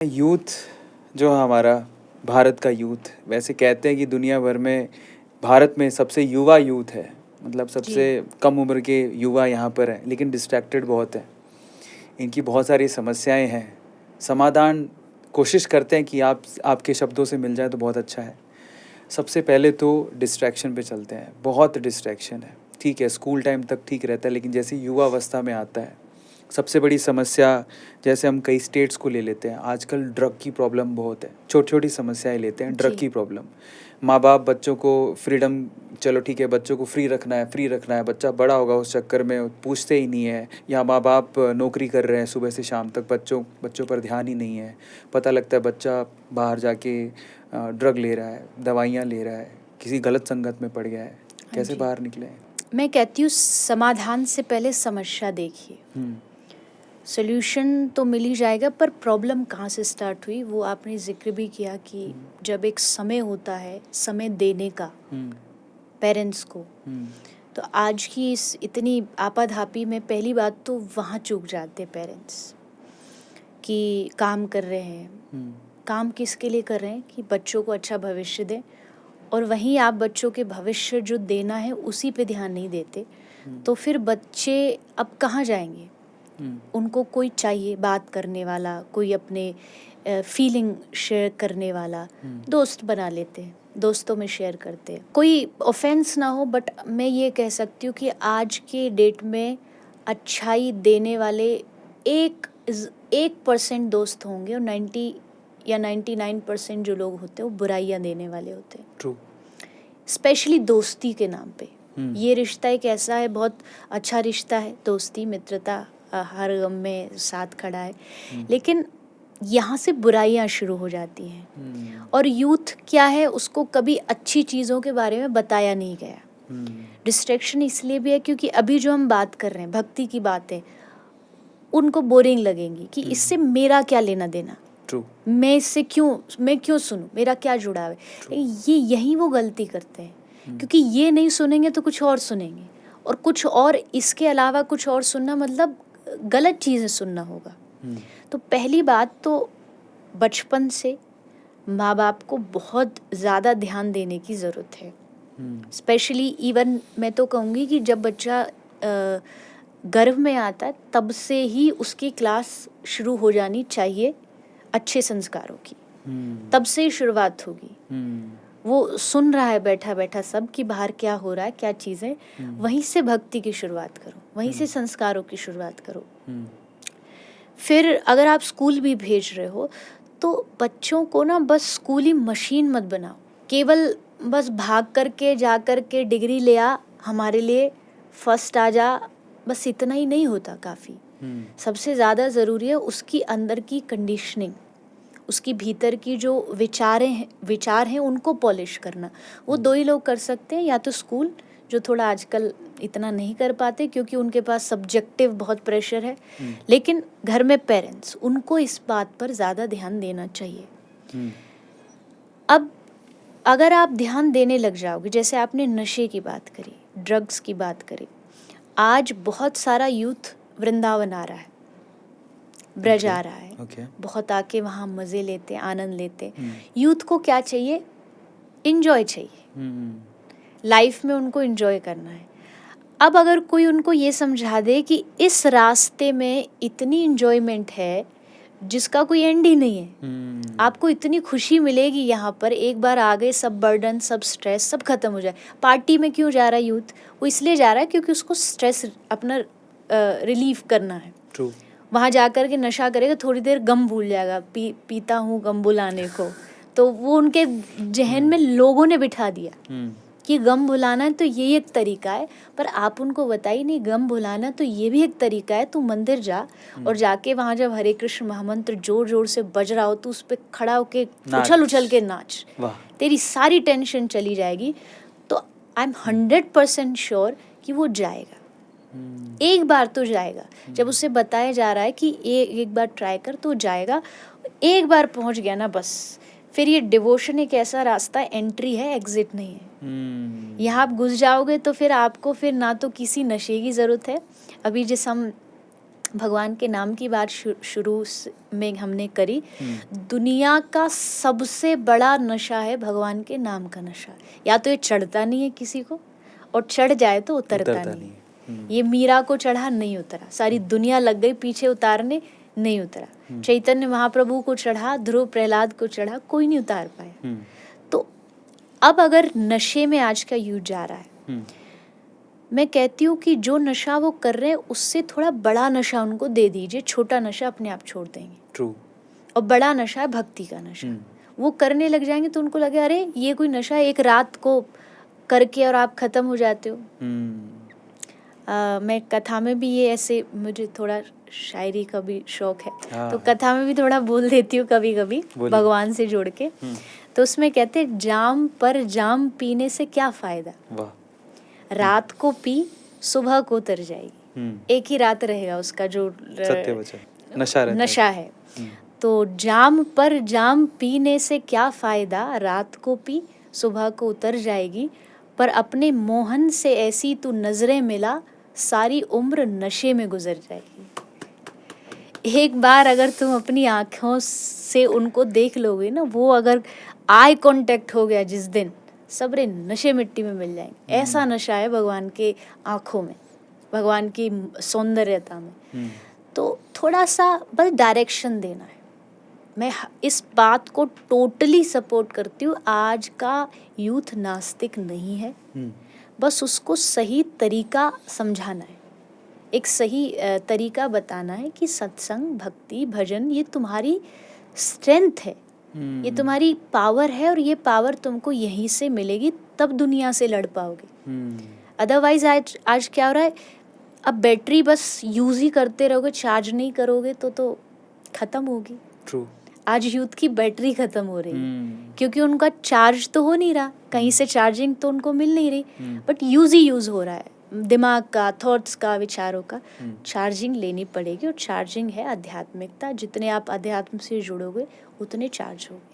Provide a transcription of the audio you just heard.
Youth जो हमारा भारत का यूथ, वैसे कहते हैं कि दुनिया भर में भारत में सबसे युवा यूथ है, मतलब सबसे जी। कम उम्र के युवा यहाँ पर हैं, लेकिन डिस्ट्रैक्टेड बहुत हैं। इनकी बहुत सारी समस्याएं हैं। समाधान कोशिश करते हैं कि आपके शब्दों से मिल जाए तो बहुत अच्छा है। सबसे पहले तो डिस्ट्रैक्शन पे चलते हैं। बहुत डिस्ट्रैक्शन है। ठीक है, स्कूल टाइम तक ठीक रहता है, लेकिन जैसे युवा अवस्था में आता है, सबसे बड़ी समस्या, जैसे हम कई स्टेट्स को ले लेते हैं, आजकल ड्रग की प्रॉब्लम बहुत है। छोटी छोटी समस्याएं लेते हैं, ड्रग जी। की प्रॉब्लम। माँ बाप बच्चों को फ्रीडम, चलो ठीक है, बच्चों को फ्री रखना है, बच्चा बड़ा होगा उस चक्कर में पूछते ही नहीं है। या माँ बाप नौकरी कर रहे हैं सुबह से शाम तक, बच्चों पर ध्यान ही नहीं है। पता लगता है बच्चा बाहर जाके ड्रग ले रहा है, दवाइयाँ ले रहा है, किसी गलत संगत में पड़ गया है। हाँ कैसे जी। बाहर निकले? मैं कहती हूँ समाधान से पहले समस्या देखिए। सॉल्यूशन तो मिल ही जाएगा, पर प्रॉब्लम कहाँ से स्टार्ट हुई वो आपने जिक्र भी किया कि जब एक समय होता है समय देने का पेरेंट्स को, तो आज की इस इतनी आपाधापी में पहली बात तो वहाँ चूक जाते पेरेंट्स कि काम कर रहे हैं। काम किसके लिए कर रहे हैं? कि बच्चों को अच्छा भविष्य दें, और वहीं आप बच्चों के भविष्य जो देना है उसी पे ध्यान नहीं देते, तो फिर बच्चे अब कहाँ जाएंगे? उनको कोई चाहिए बात करने वाला, कोई अपने फीलिंग शेयर करने वाला, दोस्त बना लेते हैं, दोस्तों में शेयर करते हैं। कोई ऑफेंस ना हो, बट मैं ये कह सकती हूँ कि आज के डेट में अच्छाई देने वाले 1% दोस्त होंगे, और 90 या 99% जो लोग होते हैं वो बुराइयाँ देने वाले होते हैं। ट्रू। स्पेशली दोस्ती के नाम पे। ये रिश्ता एक ऐसा है, बहुत अच्छा रिश्ता है, दोस्ती मित्रता, हर गम में साथ खड़ा है, लेकिन यहाँ से बुराइयाँ शुरू हो जाती हैं। और यूथ क्या है, उसको कभी अच्छी चीज़ों के बारे में बताया नहीं गया। डिस्ट्रैक्शन इसलिए भी है क्योंकि अभी जो हम बात कर रहे हैं भक्ति की बातें, उनको बोरिंग लगेंगी कि इससे मेरा क्या लेना देना, ट्रू। मैं क्यों सुनूं, मेरा क्या जुड़ाव है। ये यही वो गलती करते हैं, क्योंकि ये नहीं सुनेंगे तो कुछ और सुनेंगे, और कुछ और इसके अलावा कुछ और सुनना मतलब गलत चीज़ें सुनना होगा। तो पहली बात तो बचपन से माँ बाप को बहुत ज़्यादा ध्यान देने की ज़रूरत है। स्पेशली इवन मैं तो कहूँगी कि जब बच्चा गर्भ में आता है तब से ही उसकी क्लास शुरू हो जानी चाहिए अच्छे संस्कारों की। तब से ही शुरुआत होगी। वो सुन रहा है बैठा बैठा सब कि बाहर क्या हो रहा है, क्या चीज़ें, वहीं से भक्ति की शुरुआत करो, वहीं से संस्कारों की शुरुआत करो। फिर अगर आप स्कूल भी भेज रहे हो तो बच्चों को ना बस स्कूली मशीन मत बनाओ, केवल बस भाग करके जा करके डिग्री ले आ, हमारे लिए फर्स्ट आ जा, बस इतना ही नहीं होता काफ़ी। सबसे ज़्यादा ज़रूरी है उसकी अंदर की कंडीशनिंग, उसकी भीतर की जो विचार हैं उनको पॉलिश करना। वो दो ही लोग कर सकते हैं, या तो स्कूल, जो थोड़ा आजकल इतना नहीं कर पाते क्योंकि उनके पास सब्जेक्टिव बहुत प्रेशर है, लेकिन घर में पेरेंट्स, उनको इस बात पर ज़्यादा ध्यान देना चाहिए। अब अगर आप ध्यान देने लग जाओगे, जैसे आपने नशे की बात करी, ड्रग्स की बात करी, आज बहुत सारा यूथ वृंदावन आ रहा है, ब्रज आ रहा है, बहुत आके वहाँ मज़े लेते, आनंद लेते। यूथ को क्या चाहिए? इंजॉय चाहिए, लाइफ में उनको इंजॉय करना है। अब अगर कोई उनको ये समझा दे कि इस रास्ते में इतनी इंजॉयमेंट है जिसका कोई एंड ही नहीं है, आपको इतनी खुशी मिलेगी यहाँ पर, एक बार आ गए सब बर्डन, सब स्ट्रेस सब खत्म हो जाए। पार्टी में क्यों जा रहा है यूथ? वो इसलिए जा रहा है क्योंकि उसको स्ट्रेस अपना रिलीफ करना है। ट्रू। वहाँ जा कर के नशा करेगा, थोड़ी देर गम भूल जाएगा, पीता हूँ गम भुलाने को। तो वो उनके जहन में लोगों ने बिठा दिया कि गम भुलाना है तो ये एक तरीका है, पर आप उनको बताइए नहीं, गम भुलाना तो ये भी एक तरीका है। तू मंदिर जा, और जाके वहाँ जब हरे कृष्ण महामंत्र जोर जोर से बज रहा हो तो उस पर खड़ा होके उछल उछल के नाच, तेरी सारी टेंशन चली जाएगी। तो आई एम 100% श्योर कि वो जाएगा, एक बार तो जाएगा। जब उसे बताया जा रहा है कि एक बार ट्राई कर, तो जाएगा। एक बार पहुंच गया ना, बस फिर ये डिवोशन एक ऐसा रास्ता, एंट्री है, एग्जिट नहीं है। यहाँ आप घुस जाओगे तो फिर आपको फिर ना तो किसी नशे की ज़रूरत है। अभी जिस हम भगवान के नाम की बात शुरू में हमने करी। दुनिया का सबसे बड़ा नशा है भगवान के नाम का नशा। या तो ये चढ़ता नहीं है किसी को, और चढ़ जाए तो उतरता नहीं है। ये मीरा को चढ़ा, नहीं उतरा। सारी दुनिया लग गई पीछे उतारने, नहीं उतरा। चैतन्य महाप्रभु को चढ़ा, ध्रुव प्रहलाद को चढ़ा, कोई नहीं उतार पाया। तो अब अगर नशे में आज का युग जा रहा है, मैं कहती हूँ कि जो नशा वो कर रहे हैं उससे थोड़ा बड़ा नशा उनको दे दीजिए। छोटा नशा अपने आप छोड़ देंगे। ट्रू। और बड़ा नशा है भक्ति का नशा। वो करने लग जाएंगे तो उनको लगे अरे ये कोई नशा है, एक रात को करके और आप खत्म हो जाते हो। मैं कथा में भी ये ऐसे, मुझे थोड़ा शायरी का भी शौक है, तो कथा में भी थोड़ा बोल देती हूँ कभी कभी भगवान से जोड़ के। तो उसमें कहते हैं, जाम पर जाम पीने से क्या फायदा, रात को पी सुबह को उतर जाएगी। एक ही रात रहेगा उसका जो सत्य वचन नशा है। तो जाम पर जाम पीने से क्या फायदा, रात को पी सुबह को उतर जाएगी। पर अपने मोहन से ऐसी तू नजरें मिला, सारी उम्र नशे में गुजर जाएगी। एक बार अगर तुम अपनी आँखों से उनको देख लोगे ना, वो अगर आई कांटेक्ट हो गया जिस दिन, सबरे नशे मिट्टी में मिल जाएंगे। ऐसा नशा है भगवान के आँखों में, भगवान की सौंदर्यता में। तो थोड़ा सा बस डायरेक्शन देना है। मैं इस बात को टोटली सपोर्ट करती हूँ। आज का यूथ नास्तिक नहीं है, बस उसको सही तरीका समझाना है, एक सही तरीका बताना है कि सत्संग, भक्ति, भजन ये तुम्हारी स्ट्रेंथ है, ये तुम्हारी पावर है, और ये पावर तुमको यहीं से मिलेगी, तब दुनिया से लड़ पाओगे। अदरवाइज आज क्या हो रहा है, अब बैटरी बस यूज़ ही करते रहोगे, चार्ज नहीं करोगे तो ख़त्म होगी। ट्रू। आज यूथ की बैटरी ख़त्म हो रही है क्योंकि उनका चार्ज तो हो नहीं रहा, कहीं से चार्जिंग तो उनको मिल नहीं रही, बट यूज़ ही यूज़ हो रहा है, दिमाग का, थॉट्स का, विचारों का। चार्जिंग लेनी पड़ेगी, और चार्जिंग है आध्यात्मिकता। जितने आप अध्यात्म से जुड़ोगे उतने चार्ज होगे।